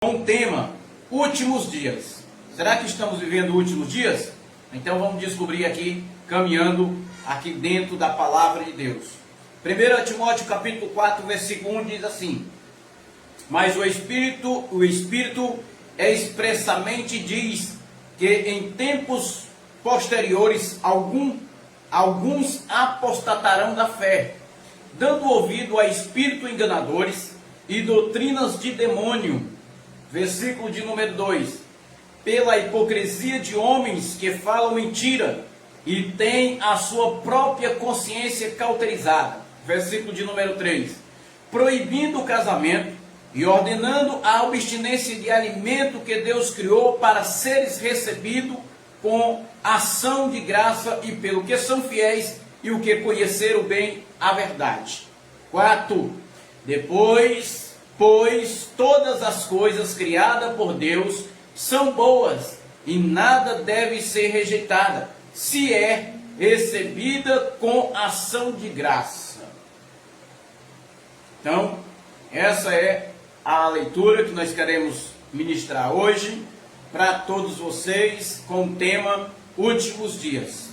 Com o tema últimos dias. Será que estamos vivendo últimos dias? Então vamos descobrir aqui, caminhando aqui dentro da palavra de Deus. 1 Timóteo capítulo 4, versículo 1 diz assim: mas o Espírito expressamente diz que em tempos posteriores alguns apostatarão da fé, dando ouvido a espíritos enganadores e doutrinas de demônio. Versículo de número 2: pela hipocrisia de homens que falam mentira e têm a sua própria consciência cauterizada. Versículo de número 3: proibindo o casamento e ordenando a abstinência de alimento que Deus criou para seres recebidos com ação de graça e pelo que são fiéis e o que conheceram bem a verdade. 4: depois, pois todas as coisas criadas por Deus são boas e nada deve ser rejeitada, se é recebida com ação de graça. Então, essa é a leitura que nós queremos ministrar hoje para todos vocês com o tema últimos dias.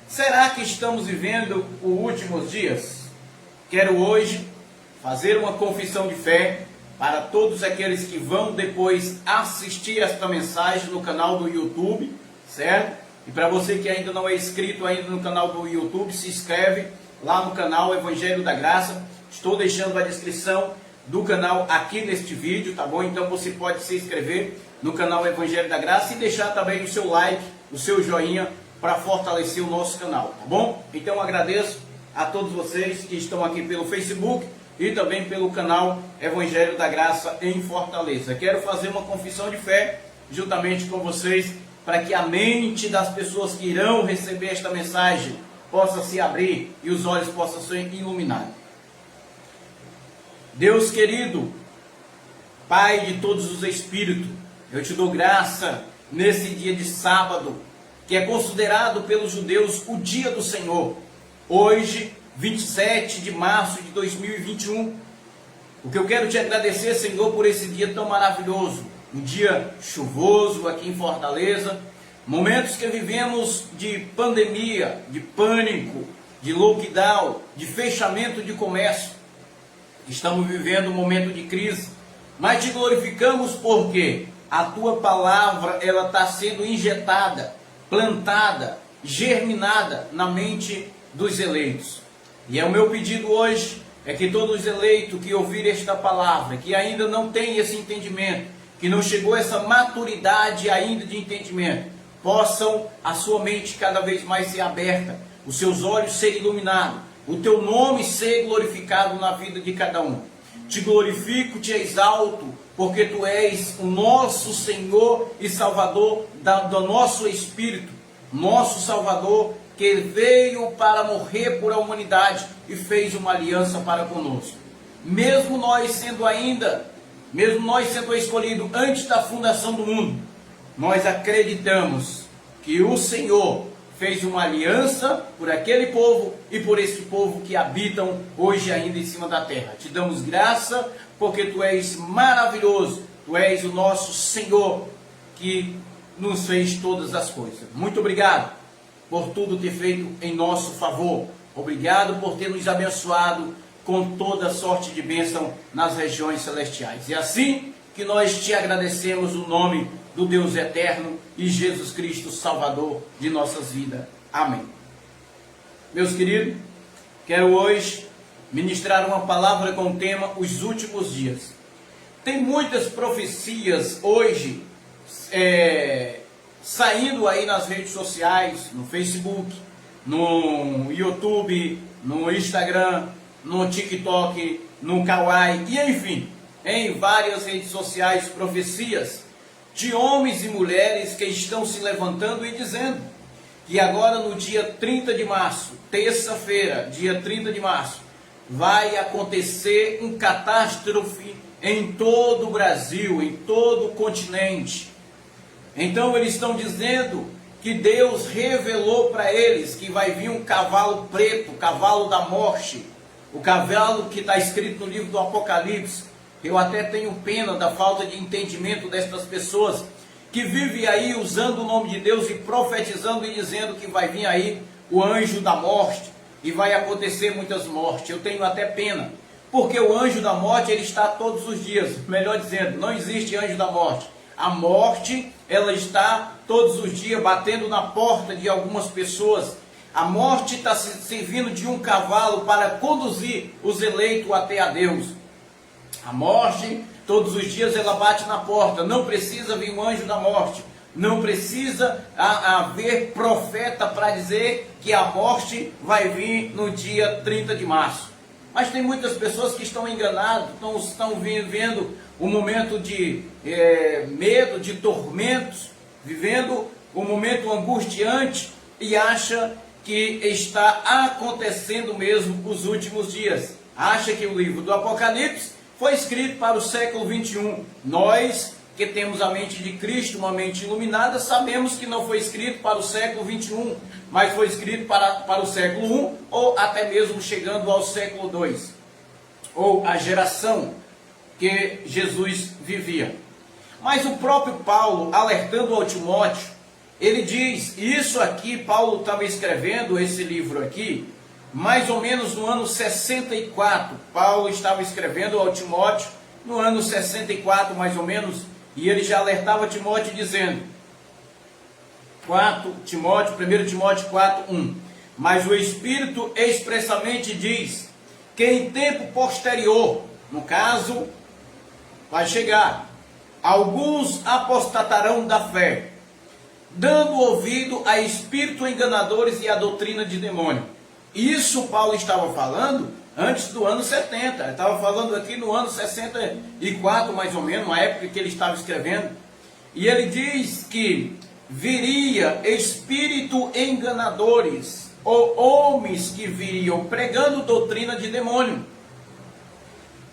Será que estamos vivendo os últimos dias? Quero hoje fazer uma confissão de fé para todos aqueles que vão depois assistir esta mensagem no canal do YouTube, certo? E para você que ainda não é inscrito ainda no canal do YouTube, se inscreve lá no canal Evangelho da Graça. Estou deixando a descrição do canal aqui neste vídeo, tá bom? Então você pode se inscrever no canal Evangelho da Graça e deixar também o seu like, o seu joinha para fortalecer o nosso canal, tá bom? Então agradeço a todos vocês que estão aqui pelo Facebook e também pelo canal Evangelho da Graça em Fortaleza. Quero fazer uma confissão de fé juntamente com vocês, para que a mente das pessoas que irão receber esta mensagem possa se abrir e os olhos possam ser iluminados. Deus querido, Pai de todos os espíritos, eu te dou graça nesse dia de sábado, que é considerado pelos judeus o dia do Senhor. Hoje, 27 de março de 2021, o que eu quero te agradecer, Senhor, por esse dia tão maravilhoso, um dia chuvoso aqui em Fortaleza, momentos que vivemos de pandemia, de pânico, de lockdown, de fechamento de comércio, estamos vivendo um momento de crise, mas te glorificamos porque a tua palavra, ela está sendo injetada, plantada, germinada na mente dos eleitos. E é o meu pedido hoje, é que todos os eleitos que ouvirem esta palavra, que ainda não tem esse entendimento, que não chegou a essa maturidade ainda de entendimento, possam a sua mente cada vez mais ser aberta, os seus olhos serem iluminados, o teu nome ser glorificado na vida de cada um. Te glorifico, te exalto, porque tu és o nosso Senhor e Salvador do nosso espírito, nosso Salvador, que veio para morrer por a humanidade e fez uma aliança para conosco. Mesmo nós sendo escolhidos antes da fundação do mundo, nós acreditamos que o Senhor fez uma aliança por aquele povo e por esse povo que habitam hoje ainda em cima da terra. Te damos graça porque tu és maravilhoso, tu és o nosso Senhor que nos fez todas as coisas. Muito obrigado por tudo ter feito em nosso favor. Obrigado por ter nos abençoado com toda sorte de bênção nas regiões celestiais. E assim que nós te agradecemos o nome do Deus eterno e Jesus Cristo, Salvador de nossas vidas. Amém. Meus queridos, quero hoje ministrar uma palavra com o tema os últimos dias. Tem muitas profecias hoje saindo aí nas redes sociais, no Facebook, no YouTube, no Instagram, no TikTok, no Kawaii, e enfim, em várias redes sociais, profecias de homens e mulheres que estão se levantando e dizendo que agora no dia 30 de março, terça-feira, dia 30 de março, vai acontecer um catástrofe em todo o Brasil, em todo o continente. Então eles estão dizendo que Deus revelou para eles que vai vir um cavalo preto, o cavalo da morte, o cavalo que está escrito no livro do Apocalipse, Eu até tenho pena da falta de entendimento destas pessoas que vivem aí usando o nome de Deus e profetizando e dizendo que vai vir aí o anjo da morte e vai acontecer muitas mortes. Eu tenho até pena, porque o anjo da morte ele está todos os dias. Melhor dizendo, não existe anjo da morte. A morte, ela está todos os dias batendo na porta de algumas pessoas. A morte está servindo de um cavalo para conduzir os eleitos até a Deus. A morte, todos os dias ela bate na porta. Não precisa vir um anjo da morte. Não precisa haver profeta para dizer que a morte vai vir no dia 30 de março. Mas tem muitas pessoas que estão enganadas, estão vivendo um momento de medo, de tormentos, vivendo um momento angustiante e acha que está acontecendo mesmo os últimos dias. Acha que o livro do Apocalipse foi escrito para o século 21. Nós que temos a mente de Cristo, uma mente iluminada, sabemos que não foi escrito para o século 21, mas foi escrito para o século 1, ou até mesmo chegando ao século 2, ou a geração que Jesus vivia. Mas o próprio Paulo, alertando ao Timóteo, ele diz, isso aqui, Paulo estava escrevendo esse livro aqui, mais ou menos no ano 64, Paulo estava escrevendo ao Timóteo, no ano 64 mais ou menos, e ele já alertava Timóteo dizendo, 1 Timóteo 4:1, mas o Espírito expressamente diz que em tempo posterior, no caso, vai chegar, alguns apostatarão da fé, dando ouvido a espíritos enganadores e a doutrina de demônio. Isso Paulo estava falando antes do ano 70, ele estava falando aqui no ano 64 mais ou menos, na época que ele estava escrevendo, e ele diz que viria espírito enganadores, ou homens que viriam pregando doutrina de demônio.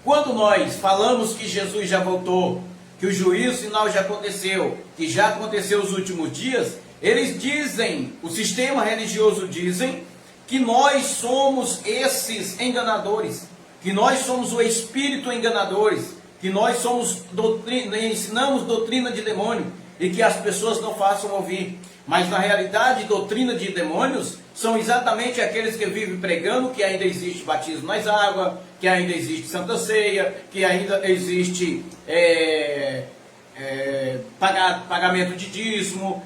Quando nós falamos que Jesus já voltou, que o juízo final já aconteceu, que já aconteceu os últimos dias, eles dizem, o sistema religioso dizem, que nós somos esses enganadores, que nós somos o espírito enganadores, que nós somos ensinamos doutrina de demônio e que as pessoas não façam ouvir. Mas na realidade, doutrina de demônios são exatamente aqueles que vivem pregando que ainda existe batismo nas águas, que ainda existe Santa Ceia, que ainda existe pagamento de dízimo,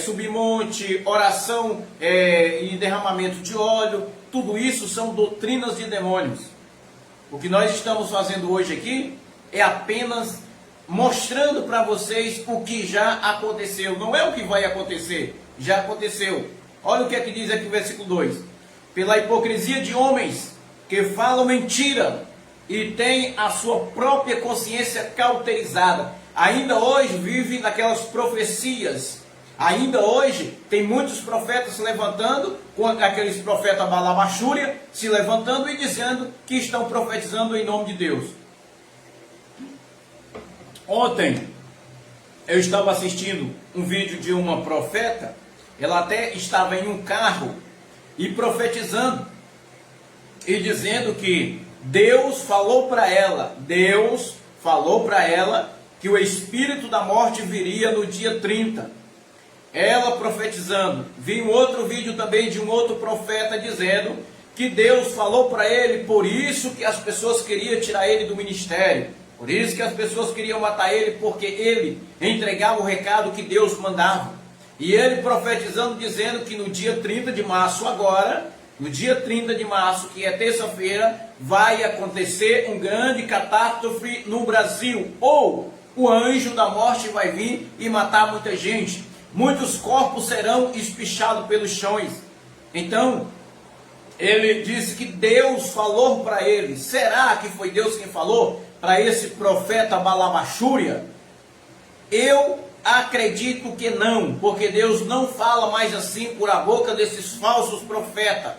submonte, oração e derramamento de óleo. Tudo isso são doutrinas de demônios. O que nós estamos fazendo hoje aqui é apenas mostrando para vocês o que já aconteceu. Não é o que vai acontecer, já aconteceu. Olha o que é que diz aqui o versículo 2. Pela hipocrisia de homens que falam mentira e têm a sua própria consciência cauterizada. Ainda hoje vive naquelas profecias. Ainda hoje tem muitos profetas se levantando, com aqueles profetas balabachúria, se levantando e dizendo que estão profetizando em nome de Deus. Ontem eu estava assistindo um vídeo de uma profeta, ela até estava em um carro e profetizando e dizendo que Deus falou para ela que o espírito da morte viria no dia 30. Ela profetizando. Vi um outro vídeo também de um outro profeta dizendo que Deus falou para ele, por isso que as pessoas queriam tirar ele do ministério. Por isso que as pessoas queriam matar ele, porque ele entregava o recado que Deus mandava. E ele profetizando, dizendo que no dia 30 de março agora, no dia 30 de março, que é terça-feira, vai acontecer um grande catástrofe no Brasil. Ou o anjo da morte vai vir e matar muita gente. Muitos corpos serão espichados pelos chões. Então, ele disse que Deus falou para ele. Será que foi Deus quem falou para esse profeta balabachúria? Eu acredito que não, porque Deus não fala mais assim por a boca desses falsos profetas,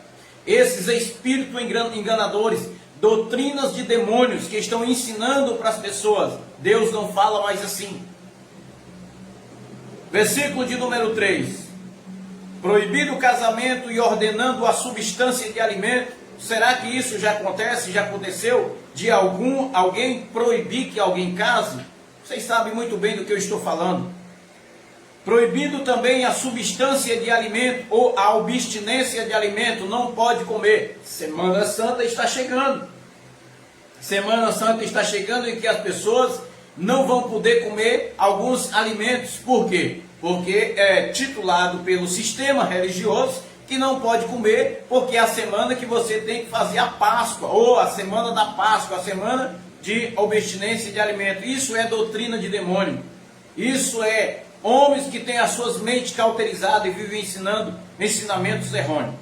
esses espíritos enganadores, doutrinas de demônios que estão ensinando para as pessoas. Deus não fala mais assim. Versículo de número 3. Proibido o casamento e ordenando a substância de alimento, Será que isso já acontece, já aconteceu, de alguém proibir que alguém case? Vocês sabem muito bem do que eu estou falando. Proibido também a substância de alimento ou a abstinência de alimento, não pode comer. Semana Santa está chegando. Semana Santa está chegando em que as pessoas não vão poder comer alguns alimentos. Por quê? Porque é titulado pelo sistema religioso que não pode comer, porque é a semana que você tem que fazer a Páscoa, ou a semana da Páscoa, a semana de abstinência de alimento. Isso é doutrina de demônio. Isso é homens que têm as suas mentes cauterizadas e vivem ensinando ensinamentos errôneos.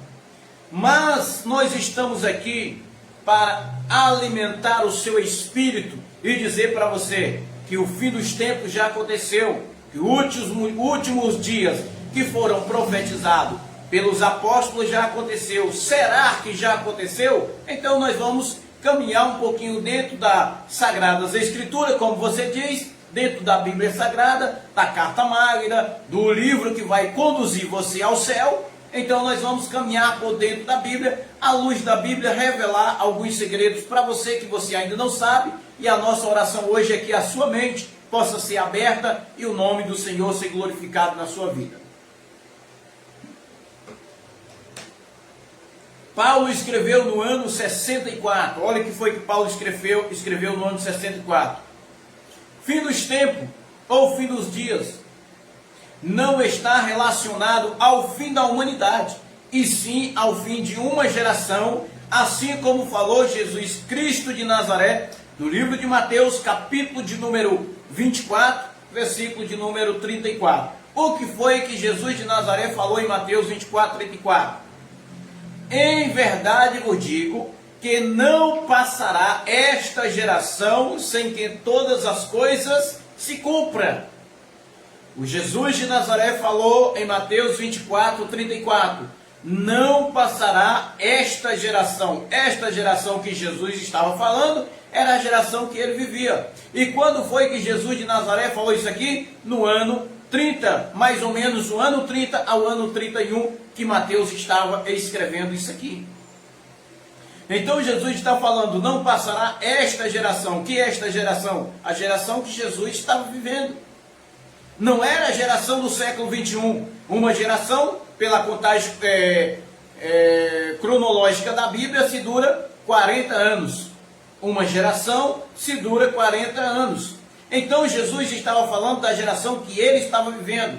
Mas nós estamos aqui para alimentar o seu espírito e dizer para você que o fim dos tempos já aconteceu, que os últimos dias que foram profetizados pelos apóstolos já aconteceu. Será que já aconteceu? Então nós vamos caminhar um pouquinho dentro das Sagradas Escrituras, como você diz, dentro da Bíblia Sagrada, da Carta Magna, do livro que vai conduzir você ao céu. Então nós vamos caminhar por dentro da Bíblia, à luz da Bíblia, revelar alguns segredos para você que você ainda não sabe. E a nossa oração hoje é que a sua mente possa ser aberta e o nome do Senhor ser glorificado na sua vida. Paulo escreveu no ano 64. Olha o que foi que Paulo escreveu no ano 64. Fim dos tempos, ou fim dos dias, não está relacionado ao fim da humanidade, e sim ao fim de uma geração, assim como falou Jesus Cristo de Nazaré, no livro de Mateus, capítulo de número 24, versículo de número 34. O que foi que Jesus de Nazaré falou em Mateus 24, 34? Em verdade vos digo que não passará esta geração sem que todas as coisas se cumpram. O Jesus de Nazaré falou em Mateus 24, 34. Não passará esta geração. Esta geração que Jesus estava falando era a geração que ele vivia. E quando foi que Jesus de Nazaré falou isso aqui? No ano 30, mais ou menos o ano 30 ao ano 31, que Mateus estava escrevendo isso aqui. Então Jesus está falando, não passará esta geração. Que é esta geração? A geração que Jesus estava vivendo. Não era a geração do século 21, uma geração, pela contagem cronológica da Bíblia, se dura 40 anos. Uma geração se dura 40 anos. Então Jesus estava falando da geração que ele estava vivendo.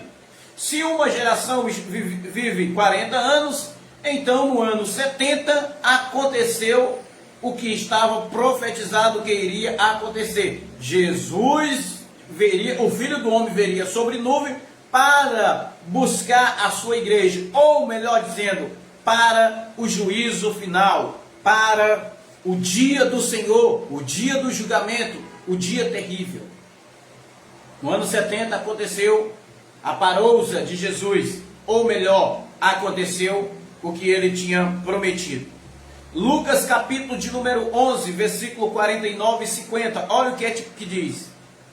Se uma geração vive 40 anos, então no ano 70 aconteceu o que estava profetizado que iria acontecer. Jesus veria, o Filho do Homem veria sobre nuvem para buscar a sua igreja, ou melhor dizendo, para o juízo final, para o dia do Senhor, o dia do julgamento, o dia terrível. No ano 70 aconteceu a parousa de Jesus, ou melhor, aconteceu o que ele tinha prometido. Lucas capítulo de número 11, versículo 49 e 50, olha o que é que diz.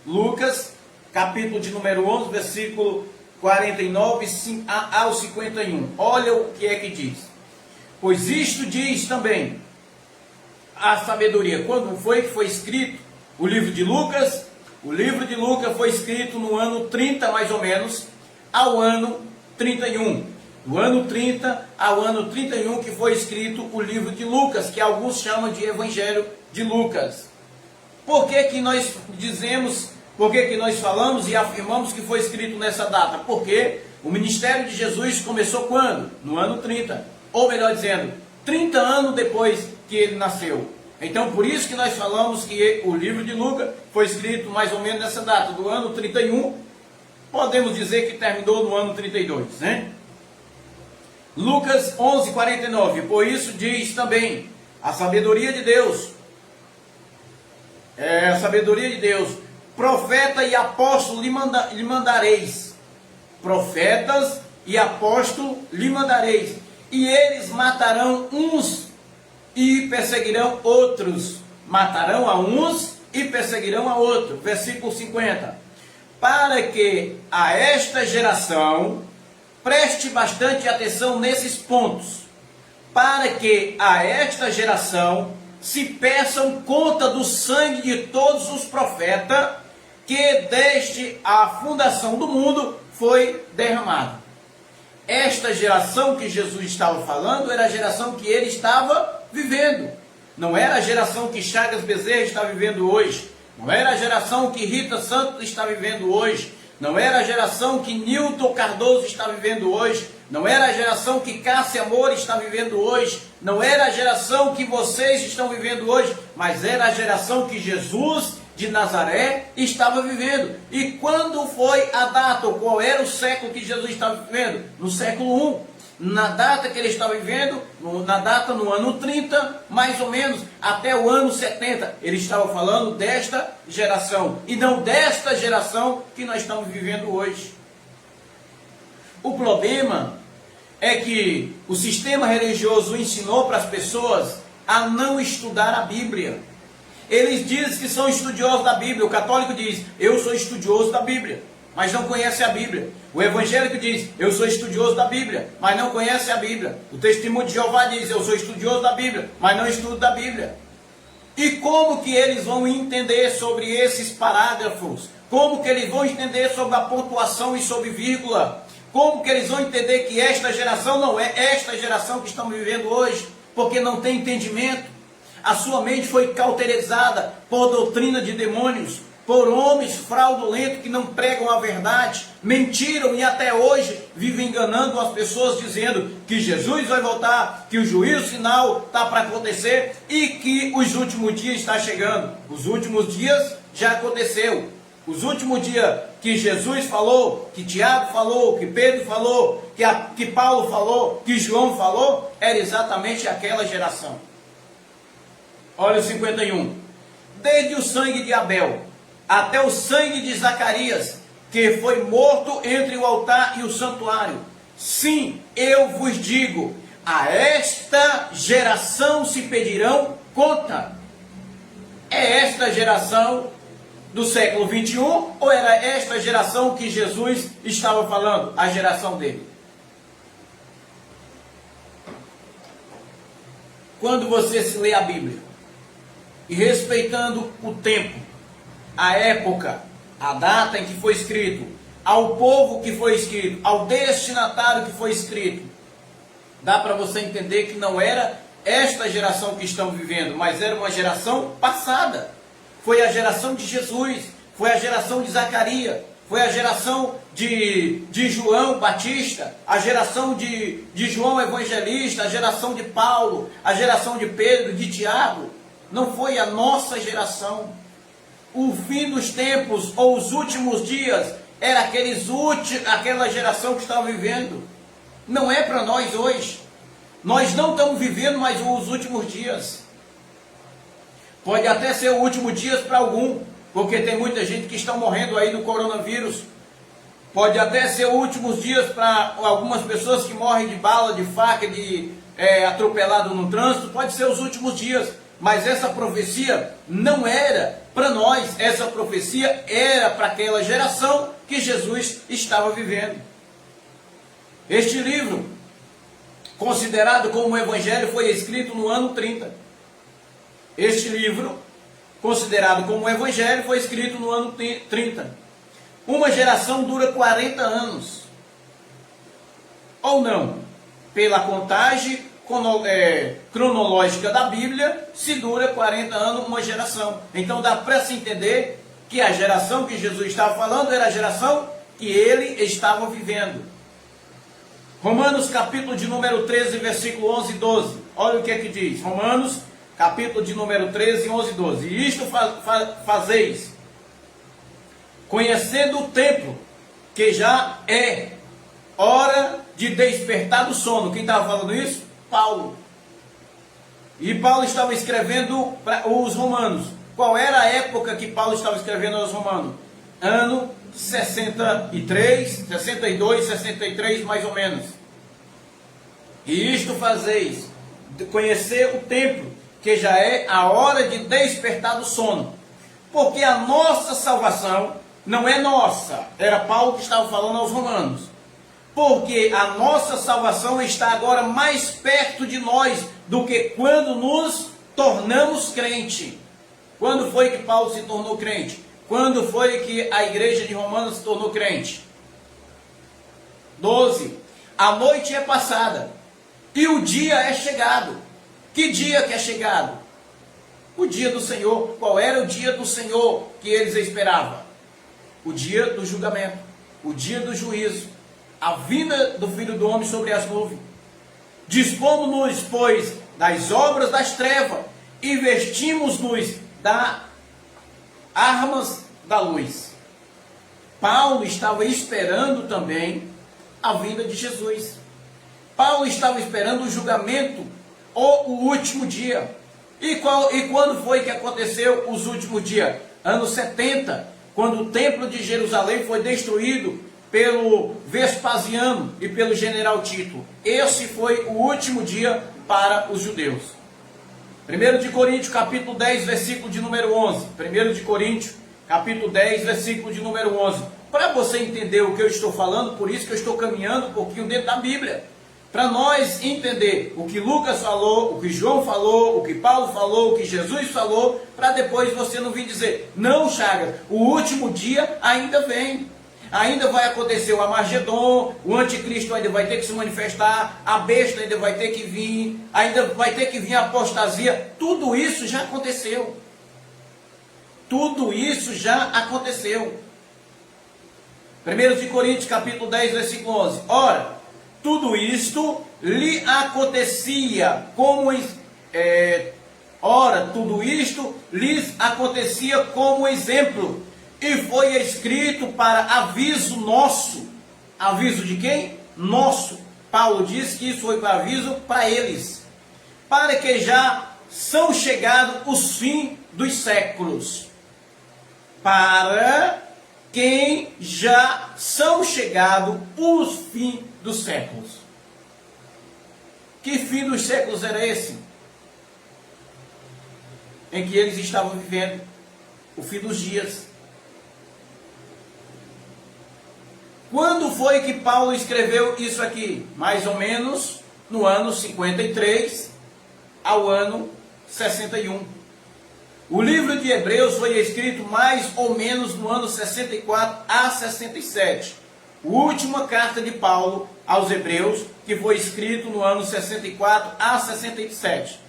Lucas capítulo de número 11, versículo 49 ao 51, olha o que é que diz. Pois isto diz também a sabedoria. Quando foi que foi escrito o livro de Lucas? O livro de Lucas foi escrito no ano 30, mais ou menos, ao ano 31. Do ano 30 ao ano 31 que foi escrito o livro de Lucas, que alguns chamam de Evangelho de Lucas. Por que que nós dizemos, por que que nós falamos e afirmamos que foi escrito nessa data? Porque o ministério de Jesus começou quando? No ano 30. Ou melhor dizendo, 30 anos depois que ele nasceu. Então, por isso que nós falamos que o livro de Lucas foi escrito mais ou menos nessa data, do ano 31, podemos dizer que terminou no ano 32, né? Lucas 11, 49, por isso diz também, a sabedoria de Deus, profeta e apóstolo lhe mandareis, profetas e apóstolo lhe mandareis, e eles matarão uns e perseguirão outros. Matarão a uns e perseguirão a outros. Versículo 50. Para que a esta geração preste bastante atenção nesses pontos. para que a esta geração se peçam conta do sangue de todos os profetas que desde a fundação do mundo foi derramado. Esta geração que Jesus estava falando era a geração que ele estava vivendo. Não era a geração que Chagas Bezerra está vivendo hoje. Não era a geração que Rita Santos está vivendo hoje. Não era a geração que Nilton Cardoso está vivendo hoje. Não era a geração que Cássia Moura está vivendo hoje. Não era a geração que vocês estão vivendo hoje. Mas era a geração que Jesus de Nazaré estava vivendo. E quando foi a data, ou qual era o século que Jesus estava vivendo? No século I. Na data que ele estava vivendo, na data no ano 30, mais ou menos, até o ano 70. Ele estava falando desta geração, e não desta geração que nós estamos vivendo hoje. O problema é que o sistema religioso ensinou para as pessoas a não estudar a Bíblia. Eles dizem que são estudiosos da Bíblia. O católico diz, eu sou estudioso da Bíblia, mas não conhece a Bíblia. O evangélico diz, eu sou estudioso da Bíblia, mas não conhece a Bíblia. O testemunho de Jeová diz, eu sou estudioso da Bíblia, mas não estudo da Bíblia. E como que eles vão entender sobre esses parágrafos? Como que eles vão entender sobre a pontuação e sobre vírgula? Como que eles vão entender que esta geração não é esta geração que estamos vivendo hoje? Porque não tem entendimento. A sua mente foi cauterizada por doutrina de demônios, por homens fraudulentos que não pregam a verdade, mentiram e até hoje vivem enganando as pessoas, dizendo que Jesus vai voltar, que o juízo final está para acontecer e que os últimos dias estão chegando. Os últimos dias já aconteceu. Os últimos dias que Jesus falou, que Tiago falou, que Pedro falou, que Paulo falou, que João falou, era exatamente aquela geração. Olha o 51. Desde o sangue de Abel até o sangue de Zacarias, que foi morto entre o altar e o santuário. Sim, eu vos digo, a esta geração se pedirão conta. É esta geração do século 21 ou era esta geração que Jesus estava falando? A geração dele. Quando você se lê a Bíblia, e respeitando o tempo, a época, a data em que foi escrito, ao povo que foi escrito, ao destinatário que foi escrito, dá para você entender que não era esta geração que estamos vivendo, mas era uma geração passada. Foi a geração de Jesus, foi a geração de Zacarias, foi a geração de João Batista, a geração de João Evangelista, a geração de Paulo, a geração de Pedro, de Tiago. Não foi a nossa geração. O fim dos tempos, ou os últimos dias, era aquela geração que estava vivendo. Não é para nós hoje. Nós não estamos vivendo mais os últimos dias. Pode até ser o último dia para algum, porque tem muita gente que está morrendo aí do coronavírus. Pode até ser os últimos dias para algumas pessoas que morrem de bala, de faca, atropelado no trânsito. Pode ser os últimos dias. Mas essa profecia não era para nós, essa profecia era para aquela geração que Jesus estava vivendo. Este livro, considerado como um evangelho, foi escrito no ano 30. Este livro, considerado como um evangelho, foi escrito no ano 30. Uma geração dura 40 anos. Ou não? Pela contagem cronológica da Bíblia, se dura 40 anos uma geração. Então dá para se entender que a geração que Jesus estava falando era a geração que ele estava vivendo. Romanos capítulo de número 13, versículo 11 e 12. Olha o que é que diz. Romanos capítulo de número 13, 11 e 12. E isto fazeis, conhecendo o tempo, que já é hora de despertar do sono. Quem estava falando isso? Paulo. E Paulo estava escrevendo para os romanos. Qual era a época que Paulo estava escrevendo aos romanos? Ano 63, 62, 63 mais ou menos. E isto fazeis, conhecer o tempo, que já é a hora de despertar do sono. Porque a nossa salvação não é nossa. Era Paulo que estava falando aos romanos. porque a nossa salvação está agora mais perto de nós do que quando nos tornamos crente. Quando foi que Paulo se tornou crente? Quando foi que a igreja de Romanos se tornou crente? 12. A noite é passada e o dia é chegado. Que dia que é chegado? O dia do Senhor. Qual era o dia do Senhor que eles esperavam? O dia do julgamento, o dia do juízo, a vinda do Filho do Homem sobre as nuvens. Dispomos-nos, pois, das obras das trevas e vestimos-nos das armas da luz. Paulo estava esperando também a vinda de Jesus. Paulo estava esperando o julgamento ou o último dia. E quando foi que aconteceu os últimos dias? Anos 70, quando o templo de Jerusalém foi destruído pelo Vespasiano e pelo general Tito. Esse foi o último dia para os judeus. 1 de Coríntios, capítulo 10, versículo de número 11. 1 de Coríntios, capítulo 10, versículo de número 11. Para você entender o que eu estou falando, por isso que eu estou caminhando um pouquinho dentro da Bíblia. Para nós entender o que Lucas falou, o que João falou, o que Paulo falou, o que Jesus falou, para depois você não vir dizer, não, Chagas, o último dia ainda vem. Ainda vai acontecer o Armagedon, o anticristo ainda vai ter que se manifestar, a besta ainda vai ter que vir, ainda vai ter que vir a apostasia. Tudo isso já aconteceu. Tudo isso já aconteceu. 1 de Coríntios, capítulo 10, versículo 11. Ora, tudo isto lhe acontecia tudo isto lhes acontecia como exemplo, e foi escrito para aviso nosso. Aviso de quem? Nosso. Paulo diz que isso foi para aviso para eles, para que já são chegados os fins dos séculos. Para quem já são chegados os fins dos séculos. Que fim dos séculos era esse? Em que eles estavam vivendo. O fim dos dias. Quando foi que Paulo escreveu isso aqui? Mais ou menos no ano 53 ao ano 61. O livro de Hebreus foi escrito mais ou menos no ano 64 a 67. A última carta de Paulo aos Hebreus, que foi escrito no ano 64 a 67.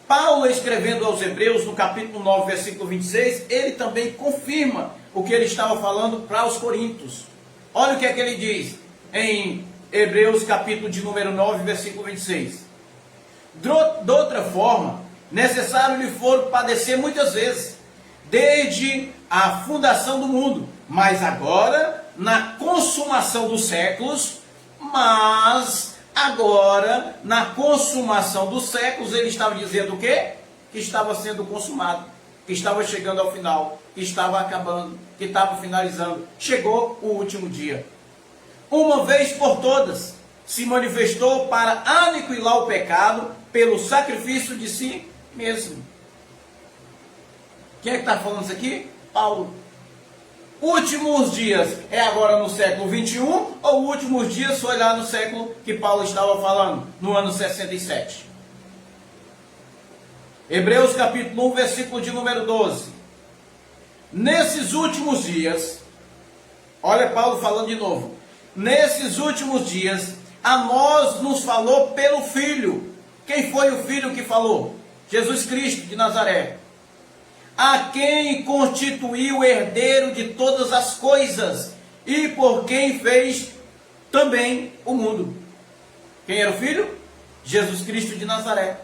Paulo, escrevendo aos Hebreus, no capítulo 9, versículo 26, ele também confirma o que ele estava falando para os Coríntios. Olha o que é que ele diz em Hebreus, capítulo de número 9, versículo 26. De outra forma, necessário lhe for padecer muitas vezes, desde a fundação do mundo, mas agora, na consumação dos séculos, ele estava dizendo o quê? Que estava sendo consumado, que estava chegando ao final, que estava acabando, que estava finalizando. Chegou o último dia. Uma vez por todas, se manifestou para aniquilar o pecado pelo sacrifício de si mesmo. Quem é que está falando isso aqui? Paulo. Últimos dias é agora no século 21 ou últimos dias foi lá no século que Paulo estava falando, no ano 67? Hebreus capítulo 1, versículo de número 12. Nesses últimos dias, olha Paulo falando de novo. Nesses últimos dias, a nós nos falou pelo Filho. Quem foi o Filho que falou? Jesus Cristo de Nazaré. A quem constituiu herdeiro de todas as coisas e por quem fez também o mundo. Quem era o Filho? Jesus Cristo de Nazaré.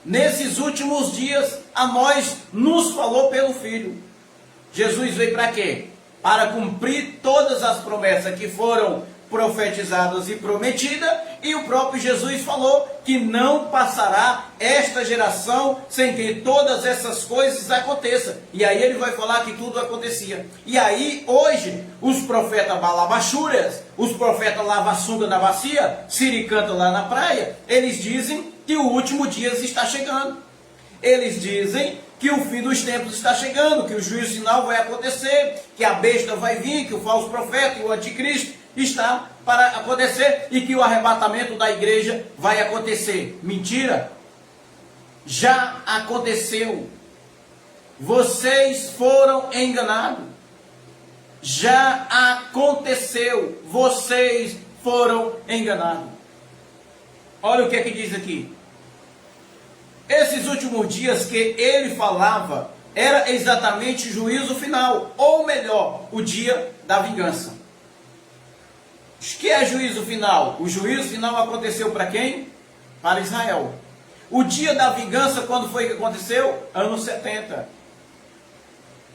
Nesses últimos dias, a nós nos falou pelo Filho. Jesus veio para quê? Para cumprir todas as promessas que foram profetizadas e prometidas, e o próprio Jesus falou que não passará esta geração sem que todas essas coisas aconteçam. E aí ele vai falar que tudo acontecia. E aí hoje os profetas balabachuras, os profetas lava-sunga na bacia, siricanta lá na praia, eles dizem que o último dia está chegando. Eles dizem que o fim dos tempos está chegando, que o juízo final vai acontecer, que a besta vai vir, que o falso profeta e o anticristo está para acontecer e que o arrebatamento da igreja vai acontecer. Mentira! Já aconteceu. Vocês foram enganados. Já aconteceu. Vocês foram enganados. Olha o que é que diz aqui. Esses últimos dias que ele falava era exatamente o juízo final, ou melhor, o dia da vingança. O que é juízo final? O juízo final aconteceu para quem? Para Israel. O dia da vingança, quando foi que aconteceu? Anos 70.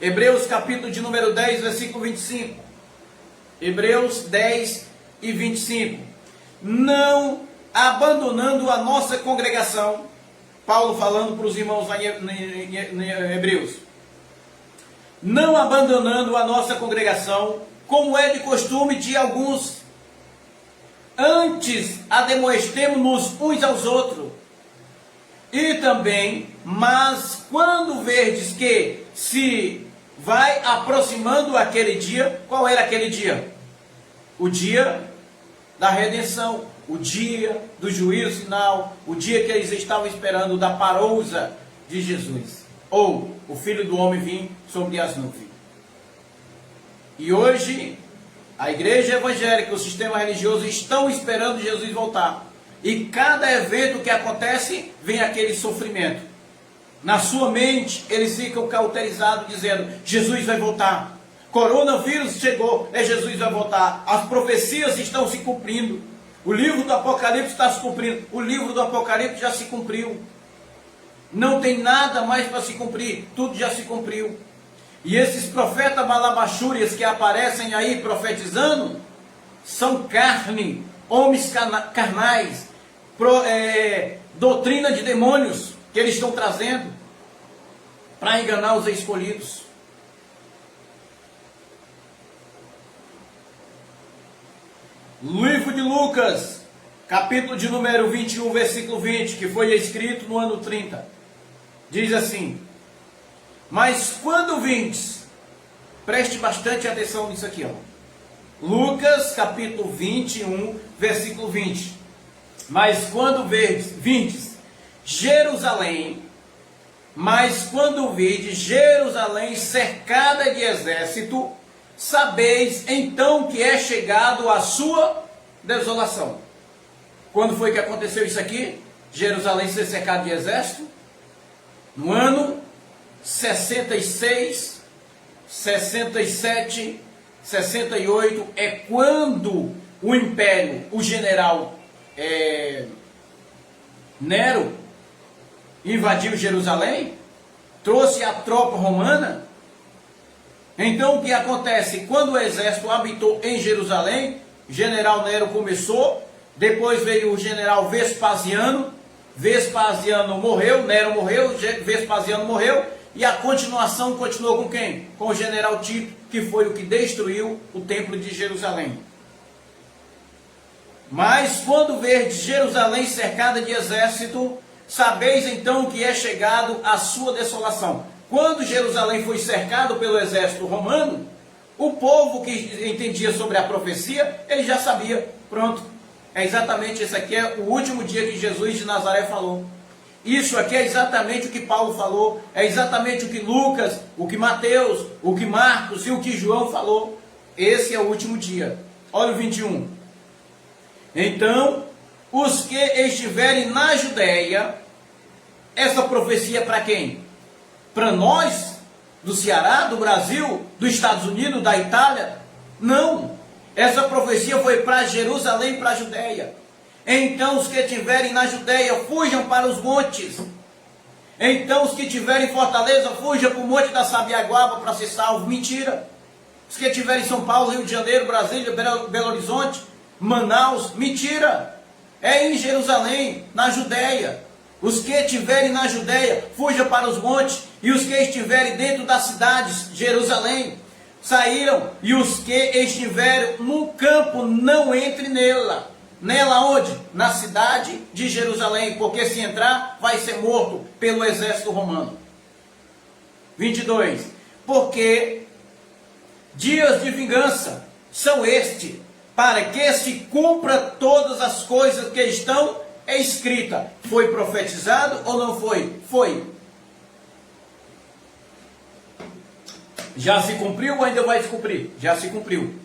Hebreus capítulo de número 10, versículo 25. Hebreus 10 e 25. Não abandonando a nossa congregação. Paulo falando para os irmãos em Hebreus. Não abandonando a nossa congregação, como é de costume de alguns. Antes admoestemo-nos uns aos outros. E também, mas quando verdes que se vai aproximando aquele dia, qual era aquele dia? O dia da redenção, o dia do juízo final, o dia que eles estavam esperando da parousa de Jesus, ou o Filho do Homem vir sobre as nuvens. E hoje, a igreja evangélica, o sistema religioso estão esperando Jesus voltar. E cada evento que acontece, vem aquele sofrimento. Na sua mente, eles ficam cauterizados, dizendo, Jesus vai voltar. Coronavírus chegou, Jesus vai voltar. As profecias estão se cumprindo. O livro do Apocalipse está se cumprindo. O livro do Apocalipse já se cumpriu. Não tem nada mais para se cumprir. Tudo já se cumpriu. E esses profetas malabachúrias que aparecem aí profetizando, são carne, homens carnais, doutrina de demônios que eles estão trazendo para enganar os escolhidos. Livro de Lucas, capítulo de número 21, versículo 20, que foi escrito no ano 30, diz assim: mas quando vindes, preste bastante atenção nisso aqui, ó. Lucas, capítulo 21, versículo 20. Mas quando vindes Jerusalém, mas quando virdes Jerusalém cercada de exército, sabeis então que é chegado a sua desolação. Quando foi que aconteceu isso aqui? Jerusalém ser cercada de exército? No ano 66, 67, 68 é quando o império, o general Nero invadiu Jerusalém, trouxe a tropa romana. Então o que acontece? Quando o exército habitou em Jerusalém, o general Nero começou, depois veio o general Vespasiano, Vespasiano morreu, Nero morreu, Vespasiano morreu, e a continuação continuou com quem? Com o general Tito, que foi o que destruiu o templo de Jerusalém. Mas quando verdes Jerusalém cercada de exército, sabeis então que é chegado a sua desolação. Quando Jerusalém foi cercado pelo exército romano, o povo que entendia sobre a profecia, ele já sabia, pronto, é exatamente esse aqui é o último dia que Jesus de Nazaré falou. Isso aqui é exatamente o que Paulo falou, é exatamente o que Lucas, o que Mateus, o que Marcos e o que João falou. Esse é o último dia. Olha o 21. Então, os que estiverem na Judéia, essa profecia é para quem? Para nós, do Ceará, do Brasil, dos Estados Unidos, da Itália? Não. Essa profecia foi para Jerusalém, para a Judéia. Então os que estiverem na Judéia, fujam para os montes. Então os que estiverem em Fortaleza, fujam para o Monte da Sabiaguaba para ser salvo. Mentira. Os que estiverem em São Paulo, Rio de Janeiro, Brasília, Belo Horizonte, Manaus, mentira. É em Jerusalém, na Judéia. Os que estiverem na Judéia, fujam para os montes. E os que estiverem dentro das cidades, Jerusalém, saíram. E os que estiverem no campo, não entre nela. Nela onde? Na cidade de Jerusalém, porque se entrar, vai ser morto pelo exército romano. 22. Porque dias de vingança são estes, para que se cumpra todas as coisas que estão escritas. Foi profetizado ou não foi? Foi. Já se cumpriu ou ainda vai se cumprir? Já se cumpriu.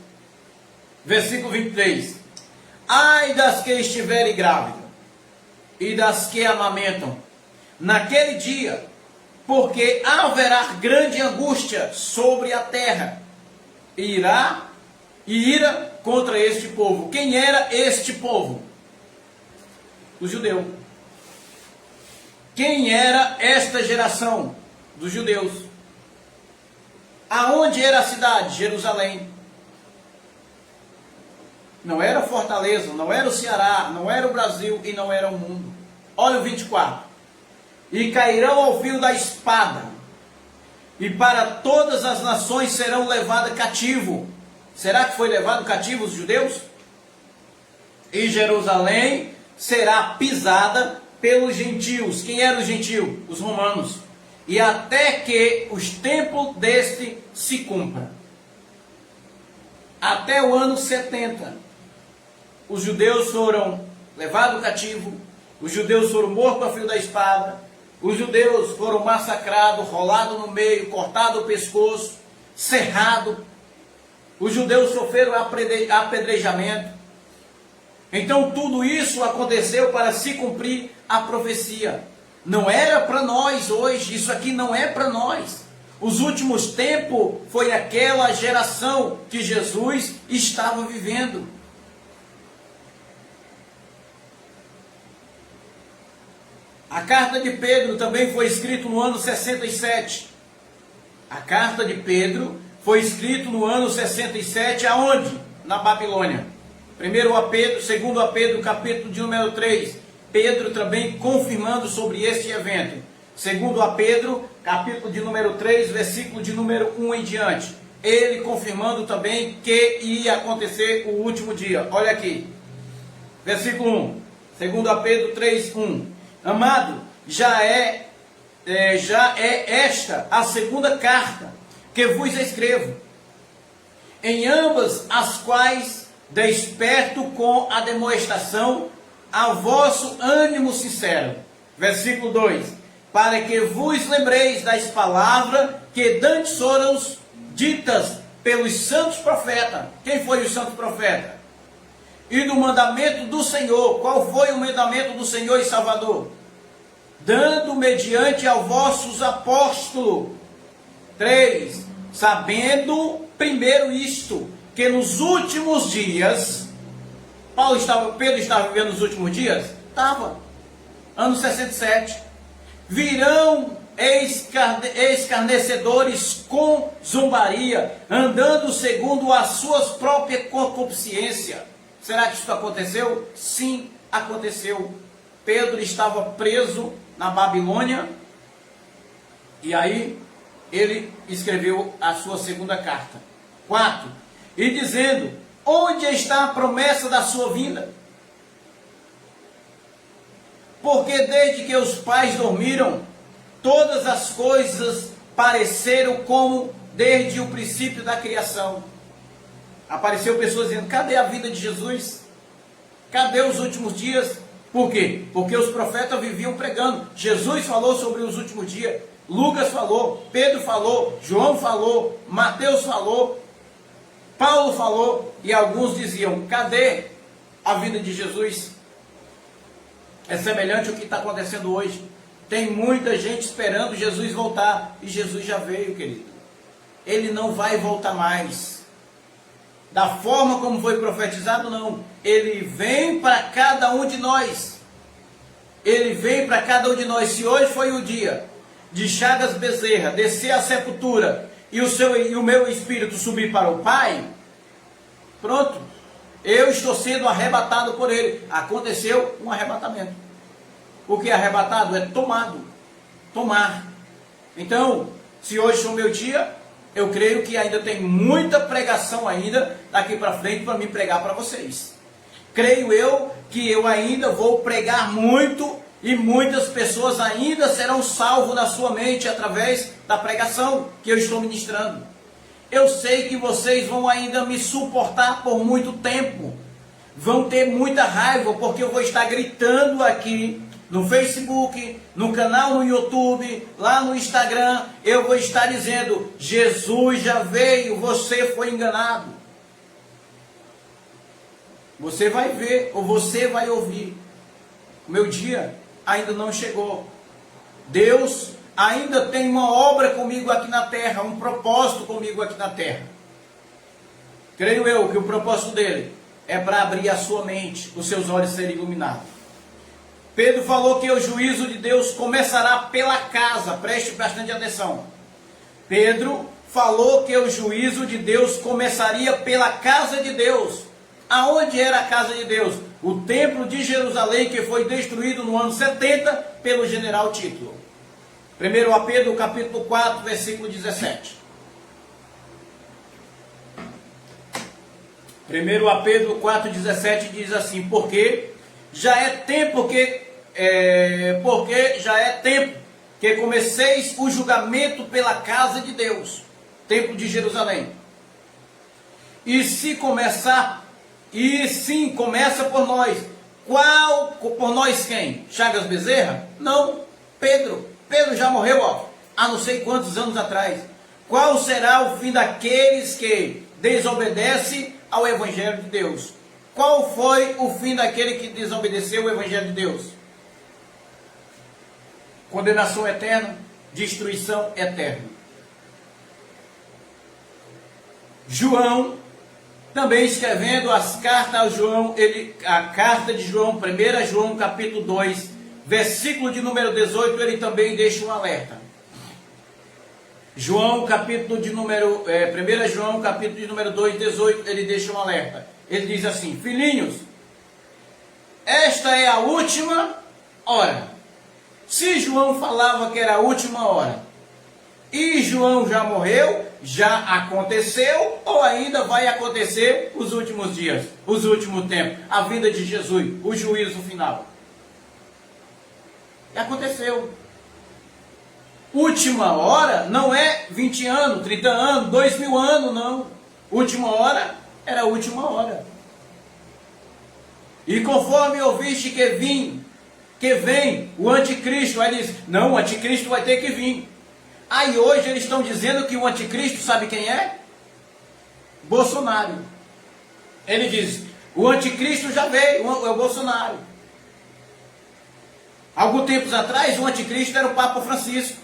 Versículo 23. Ai das que estiverem grávidas e das que amamentam naquele dia, porque haverá grande angústia sobre a terra, e ira contra este povo. Quem era este povo? O judeu. Quem era esta geração? Dos judeus. Aonde era a cidade? Jerusalém. Não era Fortaleza, não era o Ceará, não era o Brasil e não era o mundo. Olha o 24. E cairão ao fio da espada, e para todas as nações serão levados cativo. Será que foi levado cativo os judeus? E Jerusalém será pisada pelos gentios. Quem eram os gentios? Os romanos. E até que os tempos deste se cumpra. Até o ano 70, os judeus foram levados cativo, os judeus foram mortos a fio da espada, os judeus foram massacrados, rolados no meio, cortado o pescoço, cerrado. Os judeus sofreram apedrejamento. Então tudo isso aconteceu para se cumprir a profecia. Não era para nós hoje, isso aqui não é para nós. Os últimos tempos foi aquela geração que Jesus estava vivendo. A carta de Pedro também foi escrita no ano 67. A carta de Pedro foi escrita no ano 67, aonde? Na Babilônia. 1 a Pedro, 2 a Pedro, capítulo de número 3. Pedro também confirmando sobre este evento. 2 a Pedro, capítulo de número 3, versículo de número 1 em diante. Ele confirmando também que ia acontecer o último dia. Olha aqui. Versículo 1. 2 a Pedro 3, 1. Amado, já é esta a segunda carta que vos escrevo, em ambas as quais desperto com a demonstração a vosso ânimo sincero. Versículo 2. Para que vos lembreis das palavras que dantes foram ditas pelos santos profetas. Quem foi o santo profeta? E do mandamento do Senhor. Qual foi o mandamento do Senhor e Salvador? Dando mediante aos vossos apóstolos. 3. Sabendo primeiro isto, que nos últimos dias, Pedro estava vivendo nos últimos dias? Estava. Ano 67. Virão escarnecedores com zombaria, andando segundo as suas próprias concupiscências. Será que isso aconteceu? Sim, aconteceu. Pedro estava preso na Babilônia, e aí ele escreveu a sua segunda carta. 4. E dizendo, onde está a promessa da sua vinda? Porque desde que os pais dormiram, todas as coisas pareceram como desde o princípio da criação. Apareceu pessoas dizendo, cadê a vida de Jesus? Cadê os últimos dias? Por quê? Porque os profetas viviam pregando. Jesus falou sobre os últimos dias. Lucas falou, Pedro falou, João falou, Mateus falou, Paulo falou, e alguns diziam, cadê a vida de Jesus? É semelhante ao que está acontecendo hoje. Tem muita gente esperando Jesus voltar, e Jesus já veio, querido. Ele não vai voltar mais. Da forma como foi profetizado, não. Ele vem para cada um de nós. Ele vem para cada um de nós. Se hoje foi o dia de Chagas Bezerra descer à sepultura e o meu espírito subir para o Pai, pronto. Eu estou sendo arrebatado por ele. Aconteceu um arrebatamento. O que é arrebatado é tomado. Tomar. Então, se hoje foi o meu dia, eu creio que ainda tem muita pregação ainda daqui para frente para me pregar para vocês. Creio eu que eu ainda vou pregar muito e muitas pessoas ainda serão salvas na sua mente através da pregação que eu estou ministrando. Eu sei que vocês vão ainda me suportar por muito tempo. Vão ter muita raiva, porque eu vou estar gritando aqui no Facebook, no canal no YouTube, lá no Instagram. Eu vou estar dizendo: Jesus já veio, você foi enganado. Você vai ver, ou você vai ouvir. O meu dia ainda não chegou. Deus ainda tem uma obra comigo aqui na terra, um propósito comigo aqui na terra. Creio eu que o propósito dele é para abrir a sua mente, os seus olhos serem iluminados. Pedro falou que o juízo de Deus começará pela casa, preste bastante atenção. Pedro falou que o juízo de Deus começaria pela casa de Deus. Aonde era a casa de Deus? O templo de Jerusalém, que foi destruído no ano 70 pelo general Tito. 1 Pedro capítulo 4, versículo 17. 1 Pedro 4, 17 diz assim: porque já é tempo que comeceis o julgamento pela casa de Deus, templo de Jerusalém. E sim, começa por nós. Por nós quem? Chagas Bezerra? Não, Pedro. Pedro já morreu, há não sei quantos anos atrás. Qual será o fim daqueles que desobedecem ao Evangelho de Deus? Qual foi o fim daquele que desobedeceu o Evangelho de Deus? Condenação eterna, destruição eterna. João, também escrevendo as cartas a João, a carta de João, 1 João capítulo 2, versículo de número 18, ele também deixa um alerta. 1 João capítulo de número 2, 18, ele deixa um alerta. Ele diz assim: filhinhos, esta é a última hora. Se João falava que era a última hora, e João já morreu, já aconteceu, ou ainda vai acontecer os últimos dias, os últimos tempos, a vinda de Jesus, o juízo final. E aconteceu. Última hora não é 20 anos, 30 anos, 2000 anos, não. Última hora era a última hora. E conforme ouviste que vem o anticristo, aí diz: não, o anticristo vai ter que vir. Aí hoje eles estão dizendo que o anticristo, sabe quem é? Bolsonaro. Ele diz: o anticristo já veio, é o Bolsonaro. Alguns tempos atrás, o anticristo era o Papa Francisco.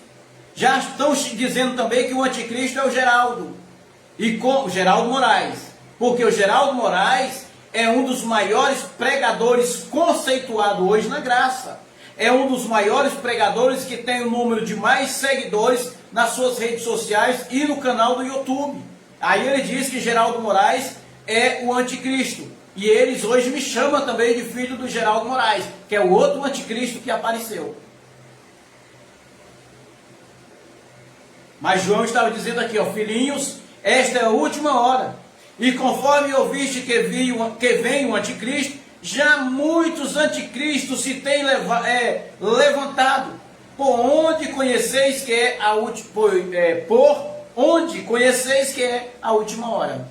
Já estão dizendo também que o anticristo é o Geraldo. O Geraldo Moraes. Porque o Geraldo Moraes é um dos maiores pregadores conceituados hoje na graça. É um dos maiores pregadores que tem o número de mais seguidores nas suas redes sociais e no canal do YouTube. Aí ele diz que Geraldo Moraes é o anticristo. E eles hoje me chamam também de filho do Geraldo Moraes, que é o outro anticristo que apareceu. Mas João estava dizendo aqui, filhinhos, esta é a última hora. E conforme ouviste que vem o anticristo, já muitos anticristos se têm levantado. Por onde conheceis que é a última hora.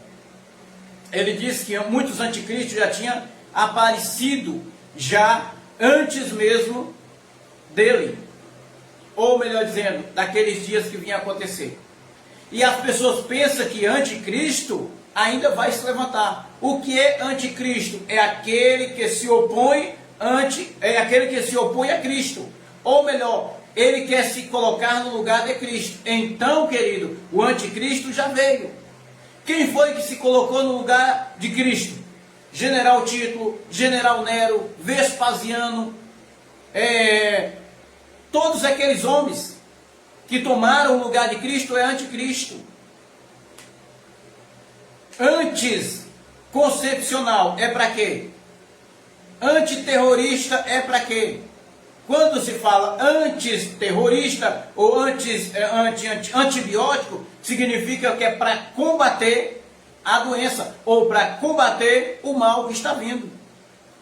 Ele disse que muitos anticristos já tinham aparecido já antes mesmo dele. Ou melhor dizendo, daqueles dias que vinham acontecer. E as pessoas pensam que anticristo ainda vai se levantar. O que é anticristo? É aquele que se opõe a Cristo. Ou melhor, ele quer se colocar no lugar de Cristo. Então, querido, o anticristo já veio. Quem foi que se colocou no lugar de Cristo? General Tito, General Nero, Vespasiano, todos aqueles homens que tomaram o lugar de Cristo é anticristo. Antes concepcional é para quê? Antiterrorista é para quê? Quando se fala antiterrorista ou antibiótico, significa que é para combater a doença ou para combater o mal que está vindo.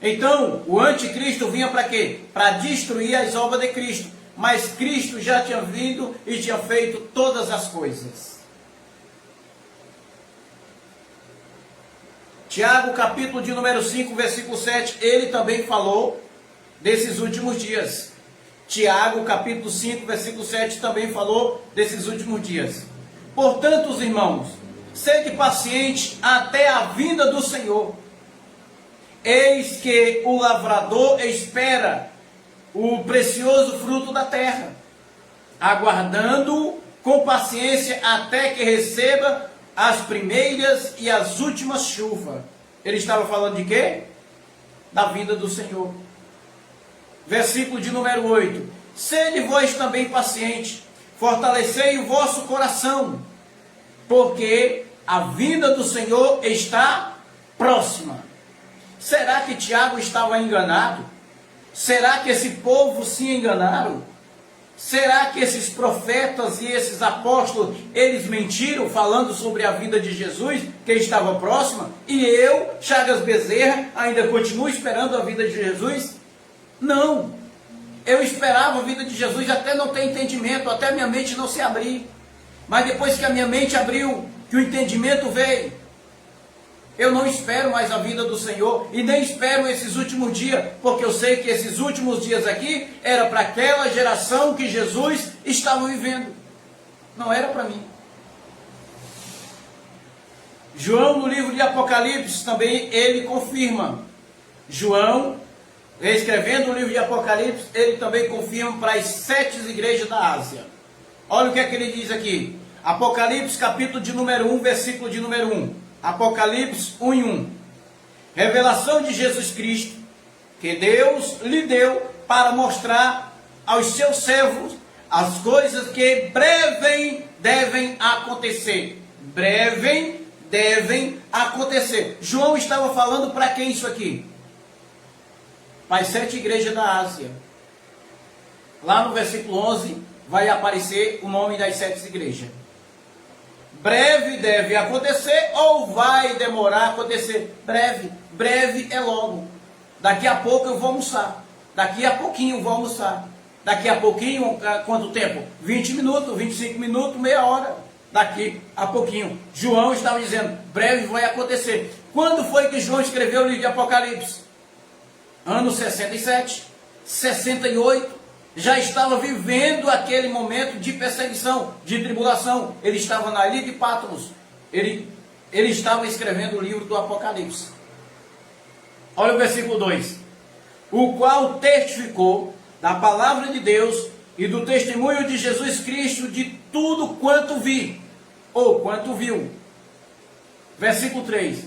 Então, o anticristo vinha para quê? Para destruir as obras de Cristo. Mas Cristo já tinha vindo e tinha feito todas as coisas. Tiago, capítulo de número 5, versículo 7, ele também falou desses últimos dias. Tiago, capítulo 5, versículo 7, também falou desses últimos dias. Portanto, os irmãos, sede paciente até a vinda do Senhor. Eis que o lavrador espera o precioso fruto da terra, aguardando com paciência até que receba as primeiras e as últimas chuvas. Ele estava falando de quê? Da vinda do Senhor. Versículo de número 8. Sede vós também paciente, fortalecei o vosso coração, porque a vinda do Senhor está próxima. Será que Tiago estava enganado? Será que esse povo se enganaram? Será que esses profetas e esses apóstolos, eles mentiram falando sobre a vinda de Jesus, que estava próxima? E eu, Chagas Bezerra, ainda continuo esperando a vinda de Jesus? Não. Eu esperava a vinda de Jesus até não ter entendimento, até minha mente não se abrir. Mas depois que a minha mente abriu, que o entendimento veio, eu não espero mais a vinda do Senhor e nem espero esses últimos dias, porque eu sei que esses últimos dias aqui era para aquela geração que Jesus estava vivendo. Não era para mim. João, no livro de Apocalipse, também ele confirma. João, escrevendo o livro de Apocalipse, ele também confirma para as 7 igrejas da Ásia. Olha o que é que ele diz aqui. Apocalipse, capítulo de número 1, versículo de número 1. Apocalipse 1:1. Revelação de Jesus Cristo, que Deus lhe deu para mostrar aos seus servos as coisas que breve devem acontecer. Breve devem acontecer. João estava falando para quem isso aqui? Para as 7 igrejas da Ásia. Lá no versículo 11 vai aparecer o nome das 7 igrejas. Breve deve acontecer ou vai demorar a acontecer? Breve. Breve é logo. Daqui a pouco eu vou almoçar. Daqui a pouquinho eu vou almoçar. Daqui a pouquinho, quanto tempo? 20 minutos, 25 minutos, meia hora. Daqui a pouquinho. João estava dizendo, breve vai acontecer. Quando foi que João escreveu o livro de Apocalipse? Ano 67, 68. Já estava vivendo aquele momento de perseguição, de tribulação. Ele estava na ilha de Patmos. Ele estava escrevendo o livro do Apocalipse. Olha o versículo 2. O qual testificou da palavra de Deus e do testemunho de Jesus Cristo de tudo quanto vi, ou quanto viu. Versículo 3.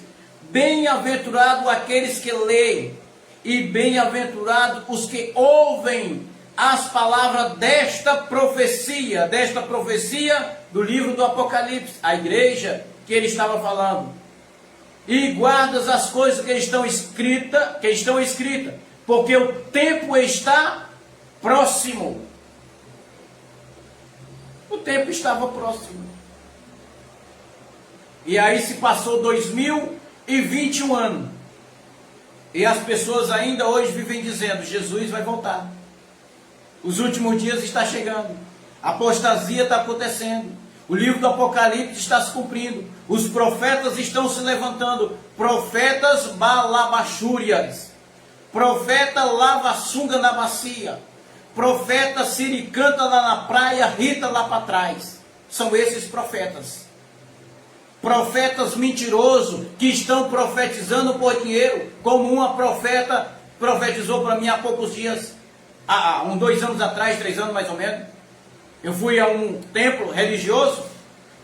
Bem-aventurado aqueles que leem, e bem-aventurado os que ouvem as palavras desta profecia do livro do Apocalipse, a igreja que ele estava falando. E guardas as coisas que estão escritas, porque o tempo está próximo. O tempo estava próximo. E aí se passou 2021 anos. E as pessoas ainda hoje vivem dizendo, Jesus vai voltar. Os últimos dias está chegando. A apostasia está acontecendo. O livro do Apocalipse está se cumprindo. Os profetas estão se levantando. Profetas balabachúrias. Profeta lava-sunga na bacia. Profeta siricanta lá na praia, Rita lá para trás. São esses profetas. Profetas mentirosos que estão profetizando por dinheiro, como uma profeta profetizou para mim há poucos dias, há 2 anos atrás, 3 anos mais ou menos. Eu fui a um templo religioso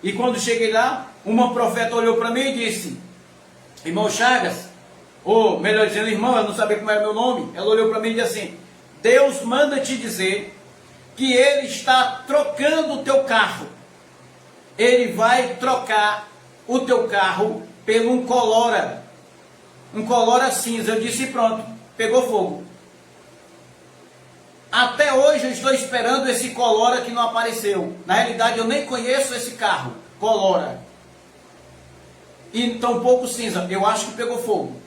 e quando cheguei lá, uma profeta olhou para mim e disse, irmão Chagas, ou melhor dizendo, irmão, eu não sabia como era meu nome, ela olhou para mim e disse assim, Deus manda te dizer que Ele está trocando o teu carro. Ele vai trocar o teu carro pelo um Colora cinza. Eu disse, pronto, pegou fogo. Até hoje eu estou esperando esse Colora que não apareceu. Na realidade eu nem conheço esse carro, Colora. E tão pouco cinza, eu acho que pegou fogo.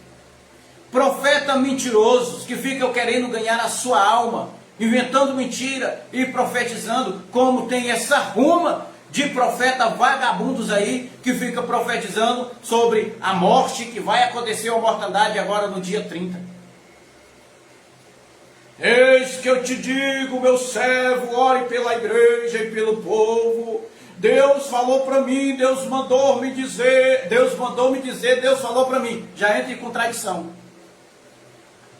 Profetas mentirosos que ficam querendo ganhar a sua alma, inventando mentira e profetizando, como tem essa ruma de profetas vagabundos aí, que fica profetizando sobre a morte, que vai acontecer a mortandade agora no dia 30. Eis que eu te digo, meu servo, ore pela igreja e pelo povo. Deus falou para mim, Deus mandou me dizer, Deus falou para mim. Já entra em contradição.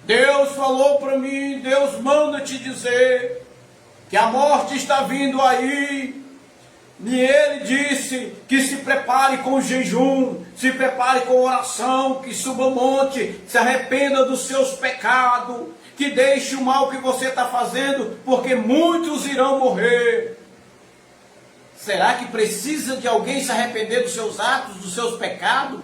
Deus falou para mim, Deus manda te dizer que a morte está vindo aí. E ele disse que se prepare com jejum, se prepare com oração, que suba o monte, se arrependa dos seus pecados, que deixe o mal que você está fazendo, porque muitos irão morrer. Será que precisa de alguém se arrepender dos seus atos, dos seus pecados?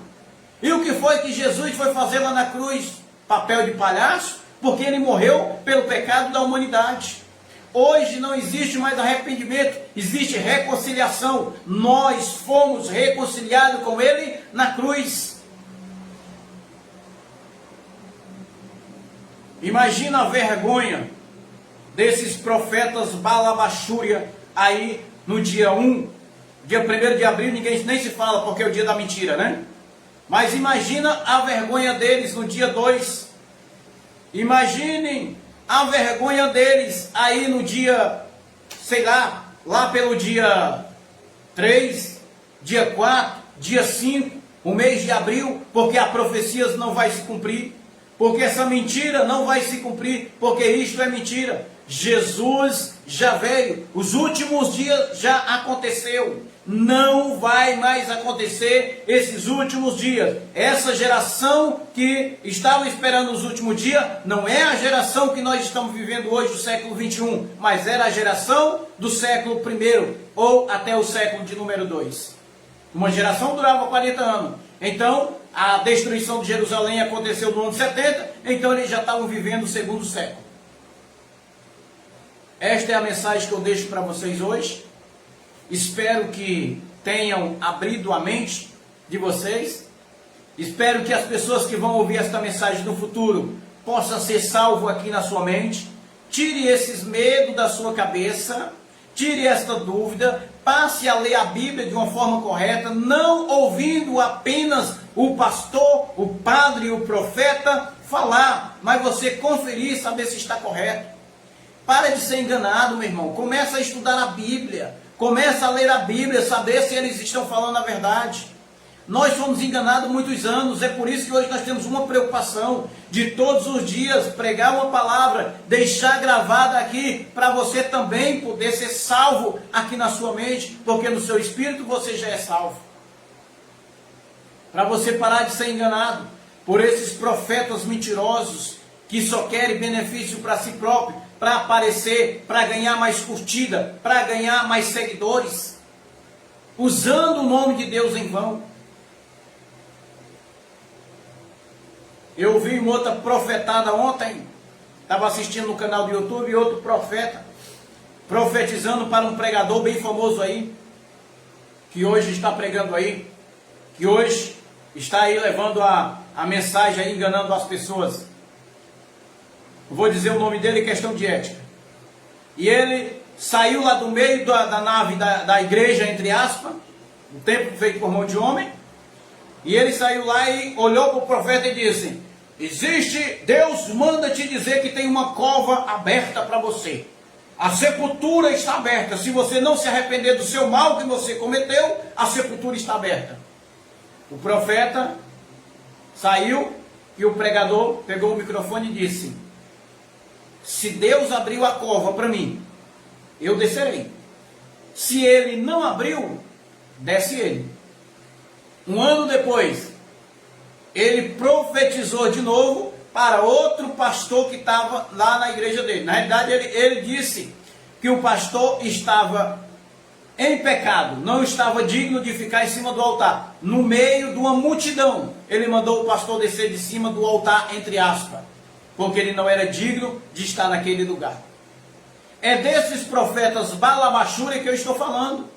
E o que foi que Jesus foi fazer lá na cruz? Papel de palhaço? Porque ele morreu pelo pecado da humanidade. Hoje não existe mais arrependimento, existe reconciliação. Nós fomos reconciliados com ele na cruz. Imagina a vergonha desses profetas balabachúria aí no dia 1, dia 1º de abril, ninguém nem se fala porque é o dia da mentira, né? Mas imagina a vergonha deles no dia 2. Imaginem a vergonha deles aí no dia, sei lá pelo dia 3, dia 4, dia 5, o mês de abril, porque a profecia não vai se cumprir, porque essa mentira não vai se cumprir, porque isto é mentira. Jesus já veio, os últimos dias já aconteceu, não vai mais acontecer esses últimos dias. Essa geração que estava esperando os últimos dias, não é a geração que nós estamos vivendo hoje do século 21, mas era a geração do século 1 ou até o século de número 2. Uma geração durava 40 anos, então a destruição de Jerusalém aconteceu no ano 70, então eles já estavam vivendo o segundo século. Esta é a mensagem que eu deixo para vocês hoje. Espero que tenham abrido a mente de vocês. Espero que as pessoas que vão ouvir esta mensagem no futuro possam ser salvos aqui na sua mente. Tire esses medos da sua cabeça. Tire esta dúvida. Passe a ler a Bíblia de uma forma correta, não ouvindo apenas o pastor, o padre e o profeta falar, mas você conferir e saber se está correto. Para de ser enganado, meu irmão. Começa a estudar a Bíblia. Começa a ler a Bíblia, saber se eles estão falando a verdade. Nós fomos enganados muitos anos. É por isso que hoje nós temos uma preocupação de todos os dias pregar uma palavra, deixar gravada aqui, para você também poder ser salvo aqui na sua mente, porque no seu espírito você já é salvo. Para você parar de ser enganado por esses profetas mentirosos que só querem benefício para si próprio, para aparecer, para ganhar mais curtida, para ganhar mais seguidores, usando o nome de Deus em vão. Eu vi uma outra profetada ontem, estava assistindo no canal do YouTube, e outro profeta, profetizando para um pregador bem famoso aí, que hoje está pregando aí, que hoje está aí levando a mensagem aí, enganando as pessoas. Eu vou dizer o nome dele, questão de ética. E ele saiu lá do meio da nave da igreja, entre aspas, o templo feito por mão de homem, e ele saiu lá e olhou para o profeta e disse: Deus manda te dizer que tem uma cova aberta para você. A sepultura está aberta. Se você não se arrepender do seu mal que você cometeu, a sepultura está aberta. O profeta saiu e o pregador pegou o microfone e disse: se Deus abriu a cova para mim, eu descerei. Se ele não abriu, desce ele. Um ano depois, ele profetizou de novo para outro pastor que estava lá na igreja dele. Na realidade, ele disse que o pastor estava em pecado, não estava digno de ficar em cima do altar, no meio de uma multidão. Ele mandou o pastor descer de cima do altar, entre aspas, porque ele não era digno de estar naquele lugar. É desses profetas balabachúria que eu estou falando,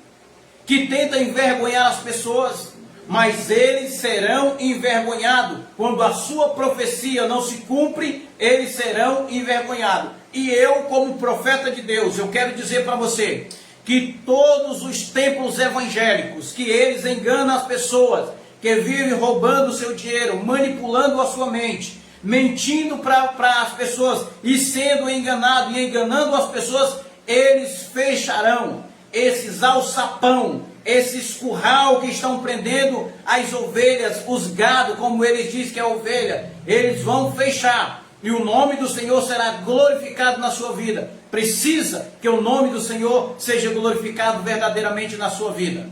que tentam envergonhar as pessoas, mas eles serão envergonhados. Quando a sua profecia não se cumpre, eles serão envergonhados. E eu, como profeta de Deus, eu quero dizer para você, que todos os templos evangélicos, que eles enganam as pessoas, que vivem roubando o seu dinheiro, manipulando a sua mente, mentindo para as pessoas e sendo enganado e enganando as pessoas, eles fecharão esses alçapão, esses curral que estão prendendo as ovelhas, os gado, como eles dizem que é ovelha, eles vão fechar e o nome do Senhor será glorificado na sua vida. Precisa que o nome do Senhor seja glorificado verdadeiramente na sua vida.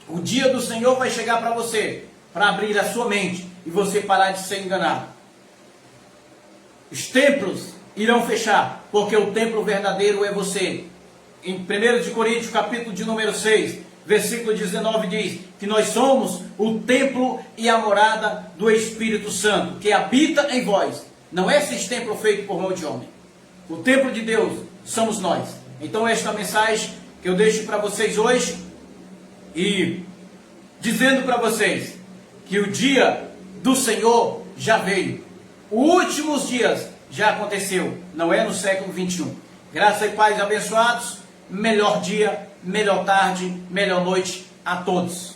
O dia do Senhor vai chegar para você, para abrir a sua mente e você parar de ser enganado. Os templos irão fechar, porque o templo verdadeiro é você. Em 1 Coríntios, capítulo de número 6, versículo 19 diz que nós somos o templo e a morada do Espírito Santo, que habita em vós. Não é esse templo feito por mão de homem. O templo de Deus somos nós. Então esta mensagem que eu deixo para vocês hoje, e dizendo para vocês que o dia do Senhor já veio. Os últimos dias já aconteceu. Não é no século 21. Graça e paz abençoados. Melhor dia, melhor tarde, melhor noite a todos.